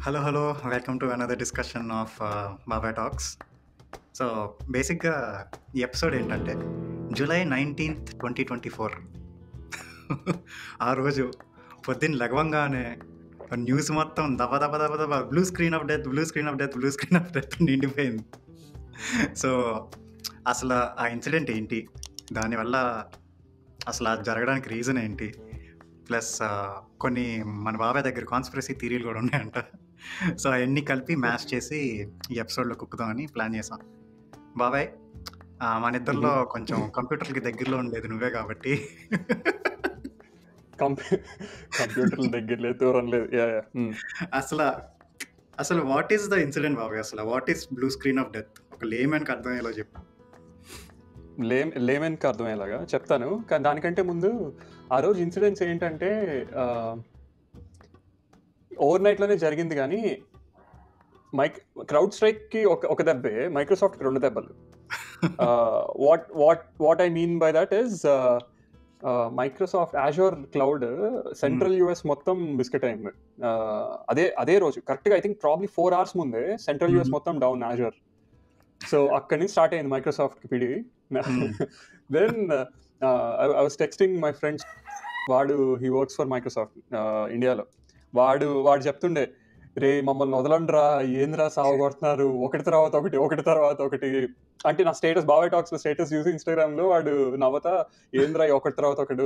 Hello. Welcome to another discussion of బాబాయ్ talks. So బేసిక్గా ఈ ఎపిసోడ్ ఏంటంటే జూలై 19th 2024 ఆ రోజు పొద్దున్న లెగవంగానే న్యూస్ మొత్తం దబ దబ దబ దబ బ్లూ స్క్రీన్ ఆఫ్ డెత్ నిండిపోయింది. సో అసలు ఆ ఇన్సిడెంట్ ఏంటి, దానివల్ల అసలు అది జరగడానికి రీజన్ ఏంటి, ప్లస్ కొన్ని మన బాబాయ్ దగ్గర కాన్స్పిరసీ థియరీలు కూడా ఉన్నాయంట. సో అవన్నీ కలిపి మ్యాచ్ చేసి ఈ ఎపిసోడ్లో కుక్కుదామని ప్లాన్ చేసాం. బాబాయ్, మన ఇద్దరిలో కొంచెం కంప్యూటర్కి దగ్గరలో ఉండేది నువ్వే కాబట్టి కంప్యూటర్ల దగ్గర లేదు, దూరం లేదు. అసలు వాట్ ఈస్ ద ఇన్సిడెంట్ బాబాయ్? అసలు what is blue screen off death? ఒక లేమెన్కి అర్థమయ్యేలా చెప్పు. లేమెన్కి అర్థమయ్యేలాగా చెప్తాను, కానీ దానికంటే ముందు ఆ రోజు ఇన్సిడెంట్స్ ఏంటంటే ఓవర్ నైట్లోనే జరిగింది. కానీ క్రౌడ్ స్ట్రైక్కి ఒక దెబ్బే, మైక్రోసాఫ్ట్కి 2 దెబ్బలు. What I mean by that is Microsoft Azure cloud central US మొత్తం బిస్కెట్ అయింది. అదే రోజు కరెక్ట్గా ఐ థింక్ ప్రాబ్లీ 4 hours ముందే సెంట్రల్ యూఎస్ మొత్తం డౌన్ యాజూర్. సో అక్కడి నుంచి స్టార్ట్ అయింది మైక్రోసాఫ్ట్కి పిడి. Then I was texting my friends. He works for Microsoft ఇండియాలో. వాడు చెప్తుండే, రే మమ్మల్ని వదలండ్రా, ఏంద్రా సావగొడుతున్నారు, ఒకటి తర్వాత ఒకటి. అంటే నా స్టేటస్, బాబాయ్ టాక్స్ స్టేటస్ చూసి ఇన్స్టాగ్రామ్లో వాడు నవ్వుతా, ఏంద్రా ఒకటి తర్వాత ఒకటి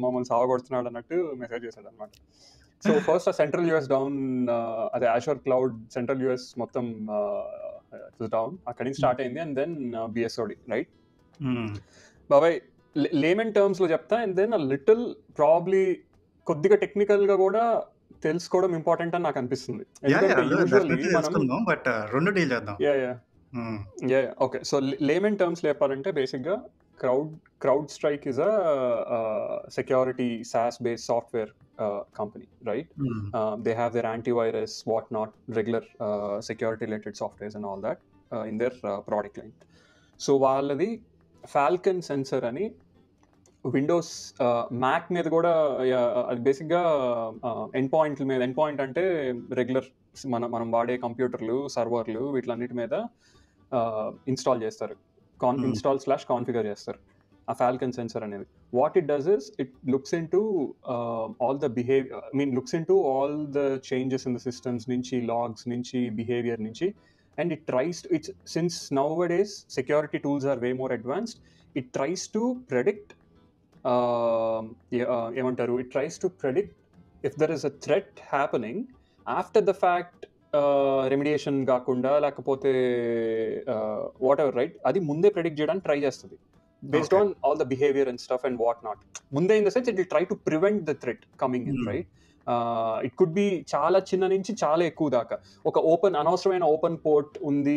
మమ్మల్ని సావగొడుతున్నాడు అన్నట్టు మెసేజ్ చేశాడు అనమాట. సో ఫస్ట్ ఆ సెంట్రల్ యూఎస్ డౌన్, అదే యాజూర్ క్లౌడ్ సెంట్రల్ యూఎస్ మొత్తం డౌన్. అక్కడి నుంచి స్టార్ట్ అయింది. అండ్ దెన్ బిఎస్ఓడి, రైట్ బాబాయ్? లేమన్ టర్మ్స్ లో చెప్తా, అండ్ దెన్ లిటిల్ ప్రాబ్లీ కొద్దిగా టెక్నికల్ గా కూడా తెలుసుకోవడం ఇంపార్టెంట్ అని నాకు అనిపిస్తుంది. ఓకే, సో లేమన్ టర్మ్స్ చెప్పాలంటే బేసిక్ గా crowd strike is a security SaaS based software company, right? They have their antivirus, whatnot, regular security related softwares and all that in their product line. So వాళ్ళది Falcon sensor అని Windows, Mac మీద కూడా అది బేసిక్గా end point అంటే regular మనం వాడే కంప్యూటర్లు, సర్వర్లు, వీటిలన్నిటి మీద ఇన్స్టాల్ చేస్తారు, ఇన్స్టాల్/కాన్ఫిగర్ చేస్తారు ఆ ఫాల్కన్ సెన్సర్ అనేది. What it does is it looks in to all the looks in to all the changes in the systems నుంచి, లాగ్స్ నుంచి, బిహేవియర్ నుంచి. And it tries to, since nowadays security tools are way more advanced, it tries to predict it tries to predict if there is a threat happening after the fact, remediation కాకుండా లేకపోతే whatever, right? అది ముందే predict చేయడానికి try చేస్తుంది based on all the behavior and stuff and what not. ముందే in the sense it will try to prevent the threat coming in, right? It could be చాలా చిన్న నుంచి చాలా ఎక్కువ దాకా. ఒక అనవసరమైన ఓపెన్ పోర్ట్ ఉంది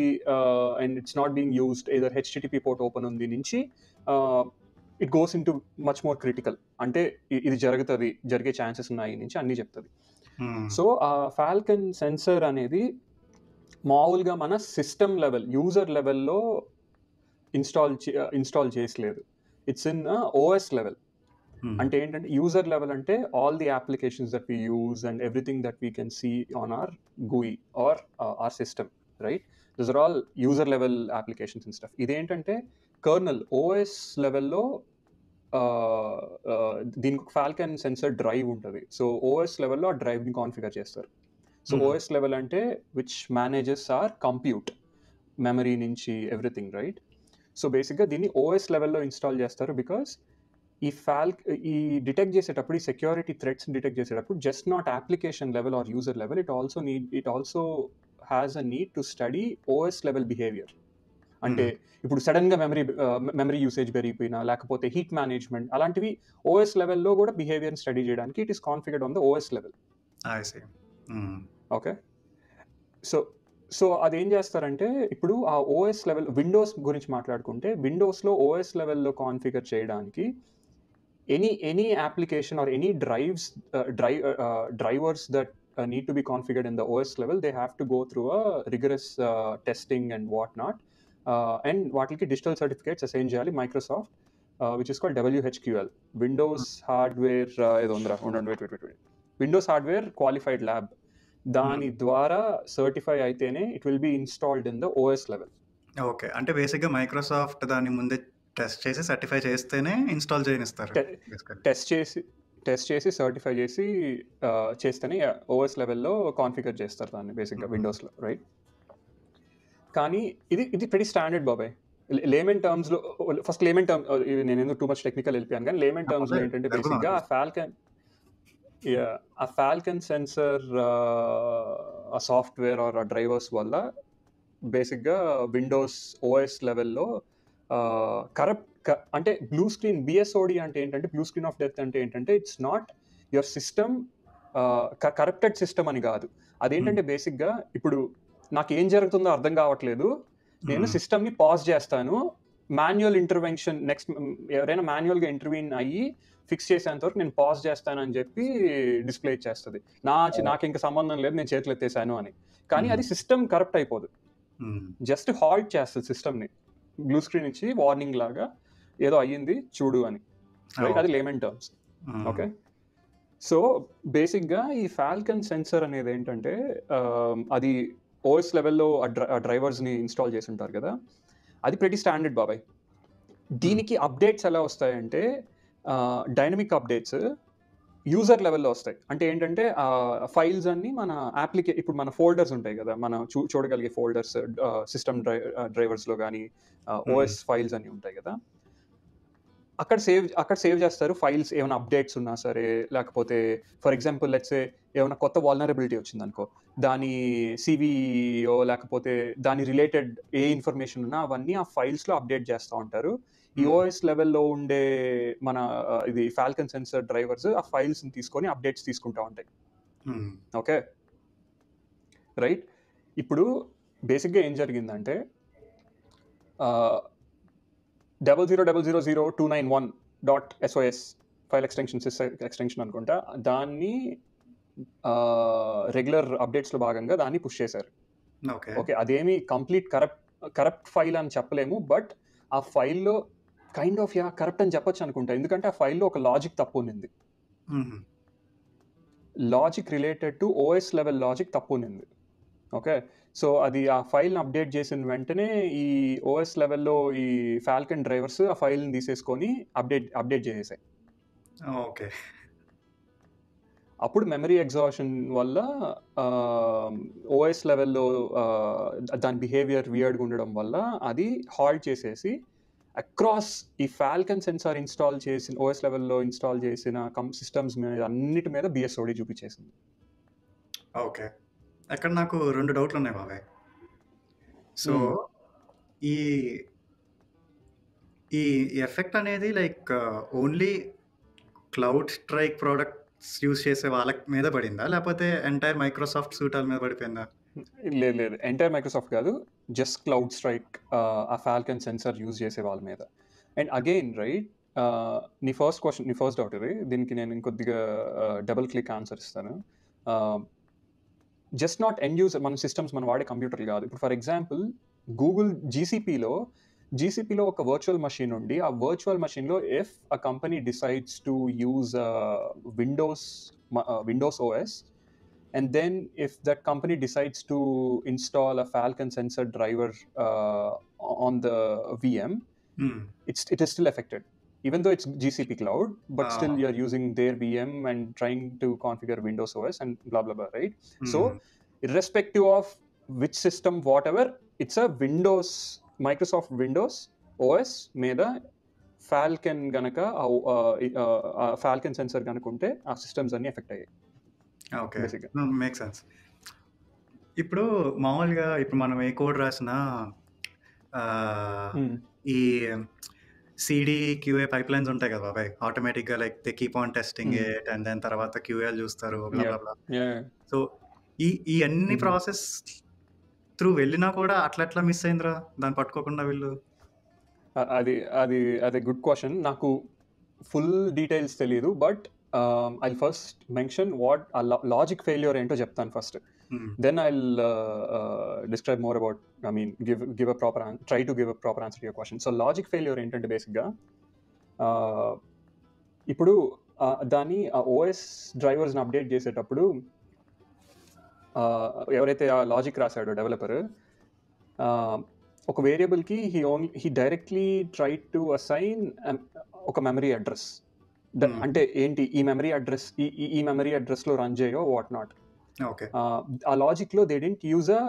and it's not being used, either HTTP port open ఉంది నుంచి it goes in too much more critical, అంటే ఇది జరిగే ఛాన్సెస్ ఉన్నాయి నుంచి అన్నీ చెప్తుంది. సో ఆ ఫాల్కన్ సెన్సర్ అనేది మామూలుగా మన సిస్టమ్ లెవెల్, యూజర్ లెవెల్లో ఇన్స్టాల్ చేసలేదు. It's in OS level. అంటే ఏంటంటే యూజర్ లెవెల్ అంటే all the applications that we use and everything that we can see on our GUI or our system, right? This are all user level applications and stuff. ఇదేంటంటే kernel OS లెవెల్లో దీనికి Falcon sensor drive ఉంటుంది. So OS లెవెల్లో ఆ డ్రైవ్ని configure చేస్తారు. So OS level అంటే which manages or compute, memory నుంచి ఎవ్రీథింగ్, రైట్? సో బేసిక్గా దీన్ని OS లెవెల్లో ఇన్స్టాల్ చేస్తారు. బికాస్ ఈ డిటెక్ట్ చేసేటప్పుడు, ఈ సెక్యూరిటీ థ్రెట్స్ డిటెక్ట్ చేసేటప్పుడు just not application level or user level, it also has a need to study OS level behaviour. అంటే ఇప్పుడు సడన్ గా మెమరీ యూసేజ్ పెరిగిపోయినా, లేకపోతే హీట్ మేనేజ్మెంట్, అలాంటివి OS లెవెల్లో కూడా బిహేవియర్ స్టడీ చేయడానికి it is configured on the OS level. Okay, so అదేం చేస్తారంటే, ఇప్పుడు ఆ OS లెవెల్, విండోస్ గురించి మాట్లాడుకుంటే, విండోస్లో OS లెవెల్లో కాన్ఫిగర్ చేయడానికి any application or any drivers that need to be configured in the OS level, they have to go through a rigorous testing and whatnot, and వాటికి digital certificates assign చేయాలి Microsoft, which is called WHQL, Windows Hardware Windows Hardware Qualified Lab. దాని ద్వారా certify అయితేనే it will be installed in the OS level. Okay. అంటే బేసిక్‌గా Microsoft దాన్ని ముందే test చేసి సర్టిఫై చేస్తేనే ఇన్‌స్టాల్ చేయనిస్తారు బేసికల్లీ. టెస్ట్ చేసి సర్టిఫై చేసి చేస్తేనే ఓఎస్ లెవెల్లో కాన్ఫిగర్ చేస్తారు దాన్ని బేసిక్గా విండోస్లో, రైట్? కానీ ఇది pretty స్టాండర్డ్ బాబాయ్. లేమన్ టర్మ్స్లో ఫస్ట్ లేమన్ టర్మ్ నేను ఎందుకు టూ మచ్ టెక్నికల్ వెళ్ళిపోయాను, కానీ లేమన్ టర్మ్స్లో ఏంటంటే బేసిక్గా ఆ ఫాల్కన్ సెన్సర్ ఆ సాఫ్ట్వేర్ ఆర్ ఆ డ్రైవర్స్ వల్ల బేసిక్గా విండోస్ ఓఎస్ లెవెల్లో అంటే బ్లూ స్క్రీన్ బిఎస్ఓడి అంటే ఏంటంటే బ్లూ స్క్రీన్ ఆఫ్ డెత్ అంటే ఏంటంటే it's not your system corrupted system అని కాదు. అదేంటంటే బేసిక్గా ఇప్పుడు నాకు ఏం జరుగుతుందో అర్థం కావట్లేదు, నేను సిస్టమ్ని పాజ్ చేస్తాను, మాన్యువల్ ఇంటర్వెన్షన్ నెక్స్ట్ ఎవరైనా మాన్యువల్గా ఇంటర్వ్యూన్ అయ్యి ఫిక్స్ చేసేంత వరకు నేను పాజ్ చేస్తాను అని చెప్పి డిస్ప్లే చేస్తుంది. నాకు ఇంకా సంబంధం లేదు, నేను చేతులు ఎత్తేసాను అని. కానీ అది సిస్టమ్ కరప్ట్ అయిపోదు, జస్ట్ హాల్ట్ చేస్తుంది సిస్టమ్ని, బ్లూ స్క్రీన్ ఇచ్చి వార్నింగ్ లాగా ఏదో అయ్యింది చూడు అని, రైట్? అది లేమన్ టర్మ్స్. ఓకే, సో బేసిక్గా ఈ ఫాల్కన్ సెన్సర్ అనేది ఏంటంటే అది ఓఎస్ లెవెల్లో ఆ డ్రైవర్స్ని ఇన్స్టాల్ చేసి ఉంటారు కదా, అది pretty స్టాండర్డ్ బాబాయ్. దీనికి అప్డేట్స్ ఎలా వస్తాయంటే డైనమిక్ అప్డేట్స్ యూజర్ లెవెల్లో వస్తాయి. అంటే ఏంటంటే ఫైల్స్ అన్ని మన ఇప్పుడు మన ఫోల్డర్స్ ఉంటాయి కదా, మనం చూడగలిగే ఫోల్డర్స్ సిస్టమ్ డ్రైవర్స్లో కానీ ఓఎస్ ఫైల్స్ అన్ని ఉంటాయి కదా, అక్కడ సేవ్ చేస్తారు ఫైల్స్. ఏమైనా అప్డేట్స్ ఉన్నా సరే, లేకపోతే ఫర్ ఎగ్జాంపుల్ లెట్స్ సే ఏమైనా కొత్త వాల్నరబిలిటీ వచ్చిందనుకో, దాని సివిఓ లేకపోతే దాని రిలేటెడ్ ఏ ఇన్ఫర్మేషన్ ఉన్నా అవన్నీ ఆ ఫైల్స్లో అప్డేట్ చేస్తూ ఉంటారు. ఈ ఓఎస్ లెవెల్లో ఉండే మన ఇది ఫాల్కన్ సెన్సర్ డ్రైవర్స్ ఆ ఫైల్స్ని తీసుకొని అప్డేట్స్ తీసుకుంటూ ఉంటాయి. Okay, right? ఇప్పుడు బేసిక్గా ఏం జరిగిందంటే 0000291.sos ఫైల్ ఎక్స్టెన్షన్ అనుకుంటా, దాన్ని రెగ్యులర్ అప్డేట్స్లో భాగంగా దాన్ని పుష్ చేశారు. ఓకే, అదేమి కంప్లీట్ కరప్ట్ ఫైల్ అని చెప్పలేము, బట్ ఆ ఫైల్లో కైండ్ ఆఫ్ కరప్ట్ అని చెప్పొచ్చు అనుకుంటా, ఎందుకంటే ఆ ఫైల్లో ఒక లాజిక్ తప్పు ఉంది, logic related to OS level logic తప్పు ఉంది. ఓకే, సో అది ఆ ఫైల్ని అప్డేట్ చేసిన వెంటనే ఈ ఓఎస్ లెవెల్లో ఈ ఫాల్కన్ డ్రైవర్స్ ఆ ఫైల్ని తీసేసుకొని అప్డేట్ చేసేసాయి. ఓకే, అప్పుడు మెమరీ ఎగ్జాషన్ వల్ల ఓఎస్ లెవెల్లో దాని బిహేవియర్ వియర్డ్గా ఉండడం వల్ల అది హాల్ట్ చేసేసి అక్రాస్ ఈ ఫాల్కన్ సెన్సార్ ఇన్స్టాల్ చేసిన ఓఎస్ లెవెల్లో ఇన్స్టాల్ చేసిన సిస్టమ్స్ మీద అన్నిటి మీద బిఎస్ఓడి చూపించేసింది. ఓకే, అక్కడ నాకు 2 డౌట్లు ఉన్నాయి బాబాయ్. సో ఈ ఎఫెక్ట్ అనేది like only cloud strike products use చేసే వాళ్ళ మీద పడిందా, లేకపోతే ఎంటైర్ మైక్రోసాఫ్ట్ సూట్ వాళ్ళ మీద పడిపోయిందా? లేదు, ఎంటైర్ మైక్రోసాఫ్ట్ కాదు, జస్ట్ క్లౌడ్ స్ట్రైక్ ఆ ఫాల్కన్ సెన్సర్ యూజ్ చేసే వాళ్ళ మీద. అండ్ అగైన్ రైట్, నీ ఫస్ట్ డౌట్ ఇది, దీనికి నేను ఇంకొద్దిగా డబుల్ క్లిక్ ఆన్సర్ ఇస్తాను. జస్ట్ నాట్ ఎండ్ యూజర్, మన సిస్టమ్స్ మనం వాడే కంప్యూటర్లు కాదు. ఇప్పుడు ఫర్ ఎగ్జాంపుల్ గూగుల్ జీసీపీలో ఒక వర్చువల్ మషిన్ ఉండి, ఆ వర్చువల్ మషిన్లో if a company decides to use Windows OS, and then if that company decides to install a Falcon sensor driver on the VM, it is still affected, even though it's GCP cloud, but still you're using their VM and trying to configure Windows OS and blah blah blah, right? So irrespective of which system, whatever, it's a Microsoft Windows OS మీద Falcon గనక Falcon sensor గనక ఉంటే ఆ systems అన్ని effect అయ్యాయి. Okay, make sense. ఇప్పుడు మామూలుగా ఇప్పుడు మనం ఏ కోడ్ రాసినా ఈ సిడి క్యూఏ పైప్ లైన్స్ ఉంటాయి కదా బాబాయ్, ఆటోమేటిక్గా like they keep on testing it and then తర్వాత క్యూఎల్ చూస్తారు, సో ఈ అన్ని ప్రాసెస్ త్రూ వెళ్ళినా కూడా అట్లా మిస్ అయిందిరా దాన్ని పట్టుకోకుండా వీళ్ళు? అది గుడ్ క్వశ్చన్, నాకు ఫుల్ డీటెయిల్స్ తెలియదు, but I'll first mention what a logic failure ఏంటో చెప్తాను first. Then I'll describe more about, give a proper try to give a proper answer to your question. So logic failure ఏంటంటే బేసిక్గా ఇప్పుడు దాన్ని OS డ్రైవర్స్ని update చేసేటప్పుడు ఎవరైతే ఆ logic రాశాడో డెవలపర్, ఒక వేరియబుల్కి he directly try to assign ఒక మెమరీ అడ్రస్. అంటే ఏంటి, ఈ మెమరీ అడ్రస్ ఈ మెమరీ అడ్రస్లో రన్ చేయో వాట్ నాట్. ఆ లాజిక్లో they didn't use a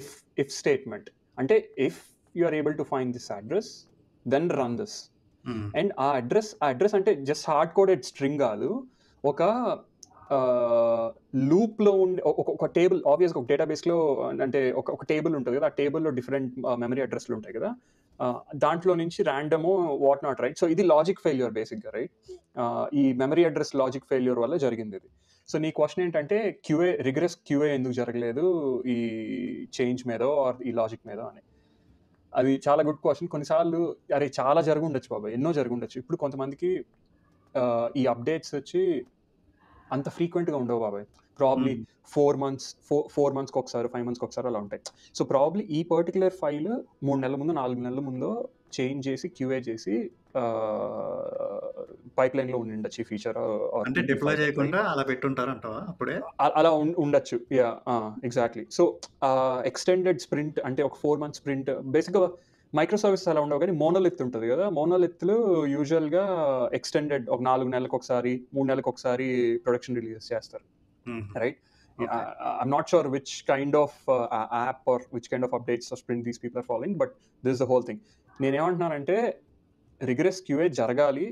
if statement. అంటే if you are able to find this address then run this. And ఆ అడ్రస్ అంటే జస్ట్ హార్డ్ కోడెడ్ స్ట్రింగ్ కాదు, ఒక లూప్లో ఉండే ఒక టేబుల్. ఆబ్వియస్గా ఒక డేటాబేస్లో అంటే ఒక టేబుల్ ఉంటుంది కదా, ఆ టేబుల్లో డిఫరెంట్ మెమరీ అడ్రస్లు ఉంటాయి కదా, దాంట్లో నుంచి ర్యాండమో వాట్ నాట్, రైట్? సో ఇది లాజిక్ ఫెయిల్యూర్ బేసిక్గా, రైట్? ఈ మెమరీ అడ్రస్ లాజిక్ ఫెయిల్యూర్ వల్ల జరిగింది ఇది. సో నీ క్వశ్చన్ ఏంటంటే రిగరస్ క్యూఏ ఎందుకు జరగలేదు ఈ చేంజ్ మీదో ఆర్ ఈ లాజిక్ మీదో అని. అది చాలా గుడ్ క్వశ్చన్. కొన్నిసార్లు అరే చాలా జరుగుండొచ్చు బాబాయ్, ఎన్నో జరుగుండొచ్చు. ఇప్పుడు కొంతమందికి ఈ అప్డేట్స్ వచ్చి అంత ఫ్రీక్వెంట్గా ఉండవు బాబాయ్. ప్రాబ్లీ 4 monthsకి ఒకసారి, 5 monthsకి ఒకసారి అలా ఉంటాయి. సో ప్రాబ్లీ ఈ పర్టికులర్ ఫైల్ 3 నెలల ముందు, 4 నెలల ముందో చేంజ్ చేసి క్యూఏ చేసి పైప్ లైన్లో ఉండొచ్చు ఈ ఫీచర్. అంటే డిప్లాయ్ చేయకుండా అలా పెట్టుంటారు అంటావా అప్పుడే? అలా ఉండొచ్చు, yeah, exactly. So extended sprint అంటే ఒక 4 month స్ప్రింట్ బేసిక్గా మైక్రో సర్వీసెస్ అలా ఉండవు, కానీ మోనోలిత్ ఉంటుంది కదా, మోనోలిత్లు యూజువల్గా ఎక్స్టెండెడ్ ఒక 4 నెలలకు ఒకసారి, 3 నెలలకు ఒకసారి ప్రొడక్షన్ రిలీజ్ చేస్తారు, right? I'm not sure which kind of app or which kind of updates or sprint these people are following, but this is the whole thing. నేనేమంటున్నానంటే రిగరస్ క్యూఏ జరగాలి,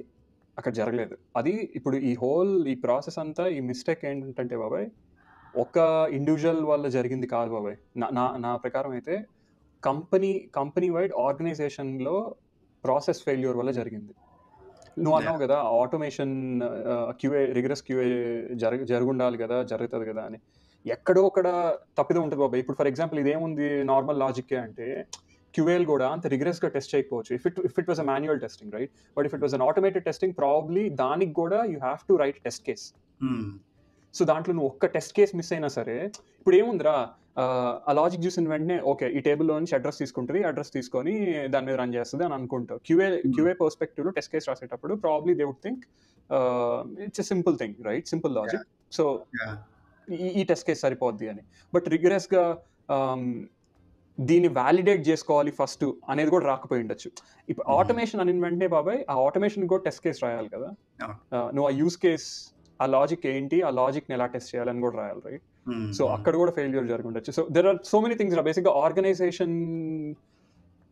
అక్కడ జరగలేదు. అది ఇప్పుడు ఈ ప్రాసెస్ అంతా, ఈ మిస్టేక్ ఏంటంటే బాబాయ్ ఒక ఇండివిజువల్ వల్ల జరిగింది కాదు బాబాయ్. నా ప్రకారం అయితే కంపెనీ వైడ్ ఆర్గనైజేషన్లో ప్రాసెస్ ఫెయిల్యూర్ వల్ల జరిగింది. నువ్వు అన్నావు కదా ఆటోమేషన్ క్యూఏ, రిగరస్ క్యూఏ జరుగుండాలి కదా, జరుగుతుంది కదా అని. ఎక్కడో ఒకడ తప్పిదం ఉంటుంది బాబాయ్. ఇప్పుడు ఫర్ ఎగ్జాంపుల్ ఇదేముంది, నార్మల్ లాజిక్కే అంటే క్యూఏలు కూడా అంత రిగరస్గా టెస్ట్ చేయకపోవచ్చు if it was a manual testing, right? But if it was an automated testing, probably దానికి కూడా you have to right test case. So దాంట్లో నువ్వు ఒక్క టెస్ట్ కేస్ మిస్ అయినా సరే, ఇప్పుడు ఏముందిరా, ఆ లాజిక్ చూసిన వెంటనే ఓకే ఈ టేబుల్లో నుంచి అడ్రస్ తీసుకుంటుంది, అడ్రస్ తీసుకొని దాని మీద రన్ చేస్తుంది అని అనుకుంటావు. క్యూఏ పర్స్పెక్టివ్లో టెస్ట్ కేస్ రాసేటప్పుడు probably they would think it's a simple thing, right? Simple logic, so ఈ టెస్ట్ కేస్ సరిపోద్ది అని. బట్ రిగరస్గా దీన్ని వ్యాలిడేట్ చేసుకోవాలి ఫస్ట్ అనేది కూడా రాకపోయి ఉండొచ్చు. ఇప్పుడు ఆటోమేషన్ అని వెంటనే బాబాయ్ ఆ ఆటోమేషన్ కూడా టెస్ట్ కేస్ రాయాలి కదా, నువ్వు ఆ యూస్ కేస్, ఆ లాజిక్ ఏంటి, ఆ లాజిక్ని ఎలా టెస్ట్ చేయాలని కూడా రాయాలి, రైట్? సో అక్కడ కూడా ఫెయిల్యూర్ జరుగుండొచ్చు. So there are so many things. బేసిక్గా ఆర్గనైజేషన్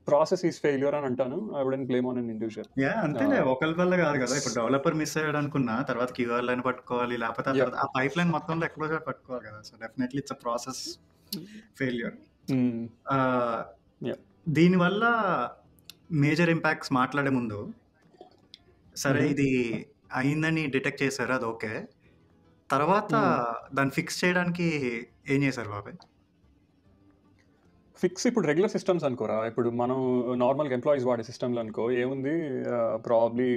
ప్రాసెస్ ఈస్ ఫెయిల్యూర్ అని అంటాను. I wouldn't blame on an individual. అంతేలే, ఒకరి వల్ల కాదు కదా. ఇప్పుడు డెవలపర్ మిస్ అయ్యాడు అనుకున్నా, తర్వాత క్యూఆర్ లైన్ పట్టుకోవాలి, లేకపోతే ఆ పైప్ లైన్ మొత్తంలో ఎక్కడో పట్టుకోవాలి కదా. So definitely it's a process failure. దీనివల్ల మేజర్ ఇంపాక్ట్స్ మాట్లాడే ముందు, సరే ఇది అయిందని డిటెక్ట్ చేశారు, అది ఓకే, తర్వాత దాన్ని ఫిక్స్ చేయడానికి ఏం చేశారు బాబాయ్? ఫిక్స్ ఇప్పుడు రెగ్యులర్ సిస్టమ్స్ అనుకోరా, ఇప్పుడు మనం నార్మల్గా ఎంప్లాయీస్ వాడే సిస్టమ్లు అనుకో, ఏముంది, ప్రాబ్లీ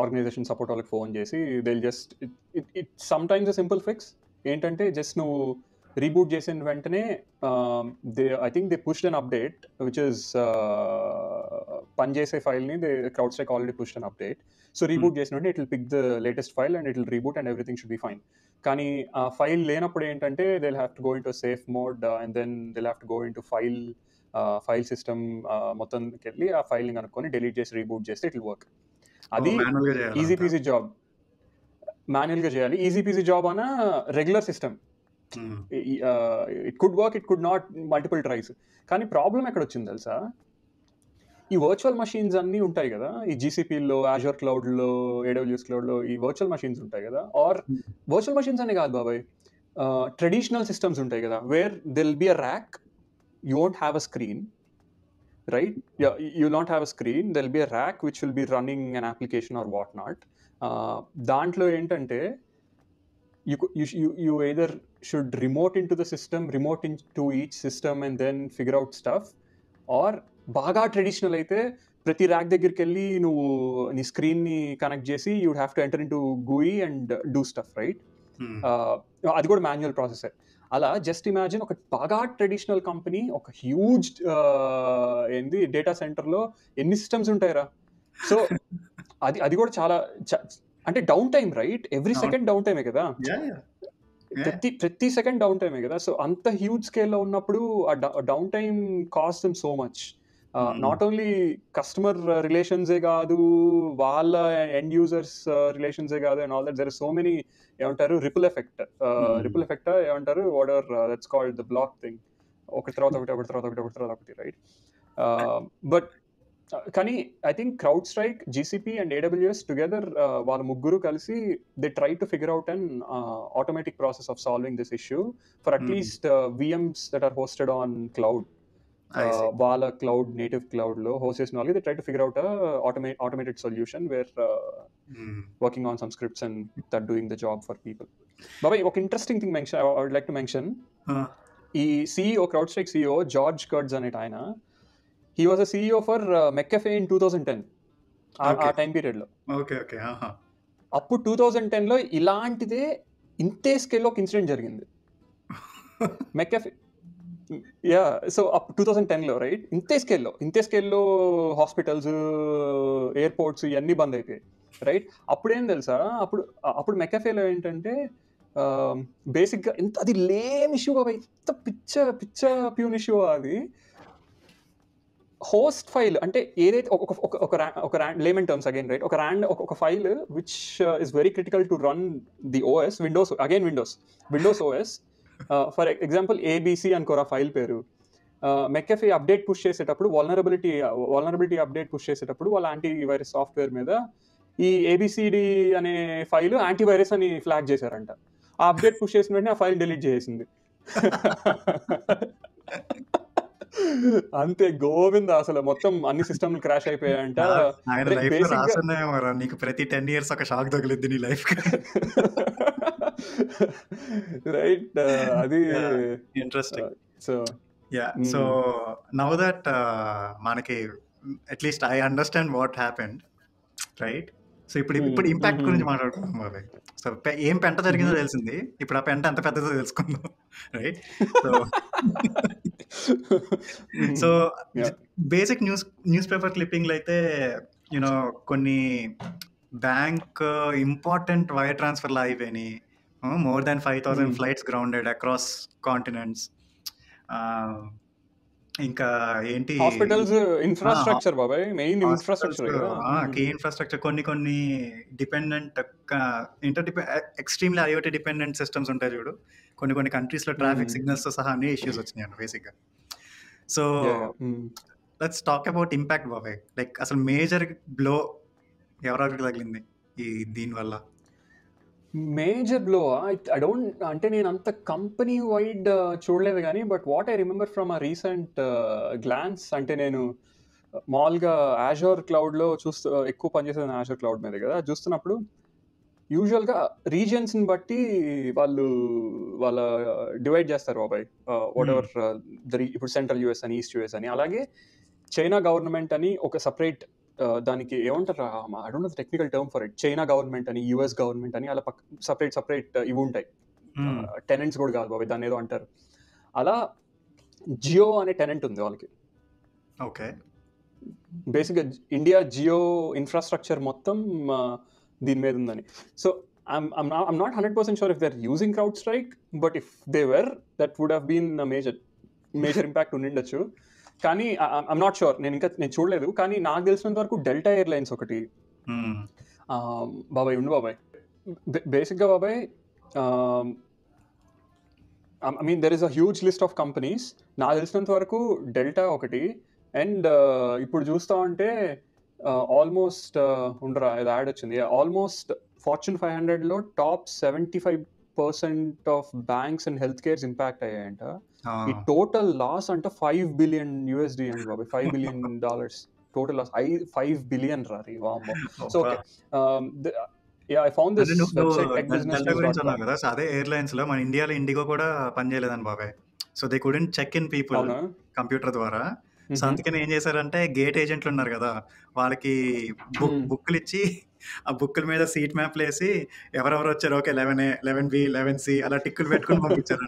ఆర్గనైజేషన్ సపోర్ట్ వాళ్ళకి ఫోన్ చేసి they just it sometimes simple fix ఏంటంటే జస్ట్ నువ్వు రీబూట్ చేసిన వెంటనే I think they pushed an update which is పనిచేసే ఫైల్ని CrowdStrike already pushed an update. So reboot చేసిన వెంటనే it will pick the latest file and it will reboot and everything should be fine. కానీ ఆ file లేనప్పుడు ఏంటంటే they will have to go in to safe mode and then they will have to go in to file system మొత్తంకి వెళ్ళి ఆ ఫైల్ని కనుక్కొని delete చేసి రీబూట్ చేస్తే ఇట్ విల్ వర్క్. అది ఈజీ పీజీ జాబ్. మాన్యువల్గా చేయాలి, ఈజీ పీజీ జాబ్ అన్న regular system. It could work, it could not, multiple tries. కానీ ప్రాబ్లం ఎక్కడ వచ్చింది తెలుసా, ఈ వర్చువల్ మషీన్స్ అన్నీ ఉంటాయి కదా, ఈ జీసీపీలో, ఆజూర్ క్లౌడ్లో, AWS క్లౌడ్లో ఈ వర్చువల్ మషీన్స్ ఉంటాయి కదా, ఆర్ వర్చువల్ మషీన్స్ అనే కాదు బాబాయ్, ట్రెడిషనల్ సిస్టమ్స్ ఉంటాయి కదా, where there will be a rack, you won't have a screen, right? You not have a screen, there will be a rack which will be running an application or what not. దాంట్లో ఏంటంటే you either should remote into the system, remote into each system and then figure out stuff, or బాగా traditional అయితే ప్రతి rack దగ్గరికి వెళ్ళి నువ్వు నీ స్క్రీన్ని కనెక్ట్ చేసి you would have to enter into GUI and do stuff, right? అది కూడా మాన్యువల్ ప్రాసెసే. అలా జస్ట్ ఇమాజిన్ ఒక బాగా ట్రెడిషనల్ కంపెనీ, ఒక హ్యూజ్ డేటా సెంటర్లో ఎన్ని సిస్టమ్స్ ఉంటాయిరా. సో అది కూడా చాలా అంటే downtime, right? Every second down టైమే కదా. ప్రతి సెకండ్ డౌన్ టైమే కదా. సో అంత హ్యూజ్ స్కేల్లో ఉన్నప్పుడు ఆ down time cost them so much. Not only customer రిలేషన్సే కాదు, వాళ్ళ ఎండ్ యూజర్స్ రిలేషన్సే కాదు, and all that there are so many ఏమంటారు రిపుల్ ఎఫెక్ట్ ఏమంటారు whatever that's called the block thing, ఒకటి తర్వాత ఒకటి రైట్. బట్ కానీ I think CrowdStrike, GCP and AWS together, వాళ్ళ ముగ్గురు కలిసి they try to figure out an automatic process of solving this issue for at least VMs that are hosted on cloud. వాళ్ళ cloud, native cloud లో host చేసిన వాళ్ళకి they try to figure out automated solution where working on some scripts and that doing the job for people. బాబాయ్, ఒక interesting thing I would like to mention. ఈ CEO, CrowdStrike CEO George Kurtz అనేట ఆయన, he was a CEO for McAfee in 2010. ఆ time period లో. అప్పుడు 2010 లో ఇలాంటిదే ఇంతే స్కేల్లో ఒక ఇన్సిడెంట్ జరిగింది. McAfee, యా, సో 2010 లో రైట్, ఇంతే స్కేల్లో హాస్పిటల్స్, ఎయిర్పోర్ట్స్ ఇవన్నీ బంద్ అయిపోయాయి రైట్. అప్పుడేం తెలుసా, అప్పుడు McAfeeలో ఏంటంటే బేసిక్గా అది లేమ్ ఇష్యూ బాబా, ఎంత పిచ్చ ప్యూన్ ఇష్యూ అది. హోస్ట్ ఫైల్ అంటే ఏదైతే ఒక లేమన్ టర్మ్స్ అగైన్ రైట్, ఒక file which is very critical to run the OS, Windows OS. For example ABC అనుకోరా ఫైల్ పేరు. McAfee అప్డేట్ పుష్ చేసేటప్పుడు, వల్నరబిలిటీ అప్డేట్ పుష్ చేసేటప్పుడు వాళ్ళ యాంటీవైరస్ సాఫ్ట్వేర్ మీద ఈ ABCD అనే ఫైల్ యాంటీవైరస్ అని ఫ్లాగ్ చేశారంట. ఆ అప్డేట్ పుష్ చేసిన వెంటనే ఆ ఫైల్ డిలీట్ చేసింది. అంతే గోవింద, అసలు మొత్తం అన్ని సిస్టమ్ క్రాష్ అయిపోయాయంట. నీకు ప్రతి 10 years ఒక షాక్ తగిలిద్ది నీ లైఫ్ రైట్. అది ఇంట్రెస్టింగ్. సో నౌ దట్ మనకి at least I understand what happened right. So ఇప్పుడు ఇంపాక్ట్ గురించి మాట్లాడుకుందాం బాబాయ్. సో ఏం పెంట జరిగిందో తెలిసింది, ఇప్పుడు ఆ పెంట ఎంత పెద్దదో తెలుసుకుందాం right. So basic news paper క్లిప్పింగ్లు అయితే యూనో కొన్ని బ్యాంక్ ఇంపార్టెంట్ వైర్ ట్రాన్స్ఫర్లు అయిపోయినాయి. More than 5,000 flights grounded across continents. ఇంకా ఏంటి, హాస్పిటల్స్ ఇన్ఫ్రాస్ట్రక్చర్ బాబాయ్, మెయిన్ ఇన్ఫ్రాస్ట్రక్చర్, కీ ఇన్ఫ్రాస్ట్రక్చర్, కొన్ని dependent extremely IoT dependent systems ఉంటాయి చూడు, కొన్ని కంట్రీస్ లో ట్రాఫిక్ సిగ్నల్స్ తో సహా అన్ని ఇష్యూస్ వచ్చినాయి బేసిక్ గా. So let's talk about impact బాబాయ్. లైక్ అసలు మేజర్ బ్లో ఎవరికి తగిలింది ఈ దీనివల్ల? మేజర్ బ్లో ఐ డోంట్, అంటే నేను అంత కంపెనీ వైడ్ చూడలేదు కానీ, but what I remember from a recent glance, అంటే నేను మామూలుగా Azure క్లౌడ్లో ఎక్కువ పనిచేసేది Azure క్లౌడ్ మీద కదా, చూస్తున్నప్పుడు యూజువల్గా రీజియన్స్ని బట్టి వాళ్ళ డివైడ్ చేస్తారు బాబాయ్. వాట్ ఎవర్ ఇప్పుడు సెంట్రల్ US అని, ఈస్ట్ US అని, అలాగే చైనా గవర్నమెంట్ అని ఒక సపరేట్, దానికి ఏమంటారు, I don't know the technical term for it, China government అని, US గవర్నమెంట్ అని, అలా సపరేట్ ఇవి ఉంటాయి. టెనెంట్స్ కూడా కాదు బాబాయ్, దాన్ని ఏదో అంటారు. అలా జియో అనే టెనెంట్ ఉంది వాళ్ళకి. ఓకే, బేసిక్గా ఇండియా జియో ఇన్ఫ్రాస్ట్రక్చర్ మొత్తం దీని మీద ఉందని. So I'm not 100% sure if they're using CrowdStrike, but if they were, that would have been a major impact ఉండిండొచ్చు. కానీ ఐఎమ్ నాట్ షూర్, నేను చూడలేదు. కానీ నాకు తెలిసినంత వరకు డెల్టా ఎయిర్లైన్స్ ఒకటి బాబాయ్ బాబాయ్ బేసిక్గా బాబాయ్, I mean there is a huge list of companies. నాకు తెలిసినంత వరకు డెల్టా ఒకటి, అండ్ ఇప్పుడు చూస్తా ఉంటే ఆల్మోస్ట్ ఉండరా ఇది యాడ్ వచ్చింది, ఆల్మోస్ట్ Fortune 500లో top 75% of banks and health cares impact అయ్యాయంట. ఈ టోటల్ లాస్ అంటే $5 billion అండి బాబాయ్, $5 billion టోటల్ లాస్, 5 billion రారి వామ్మో. So okay, I found this website techbusinessnews.com. కదా. సో అదే ఎయిర్లైన్స్ లో మన ఇండియాలో ఇండిగో కూడా పనిచేయలేదని బాబాయ్. So they couldn't check in people computer ద్వారా. సో అందుకని ఏం చేశారంటే, గేట్ ఏజెంట్లు ఉన్నారు కదా, వాళ్ళకి బుక్లు ఇచ్చి ఆ బుక్కుల మీద సీట్ మ్యాప్లు వేసి ఎవరెవరు వచ్చారు, ఓకే 11A 11B 11C అలా టిక్కులు పెట్టుకుని పంపించారు.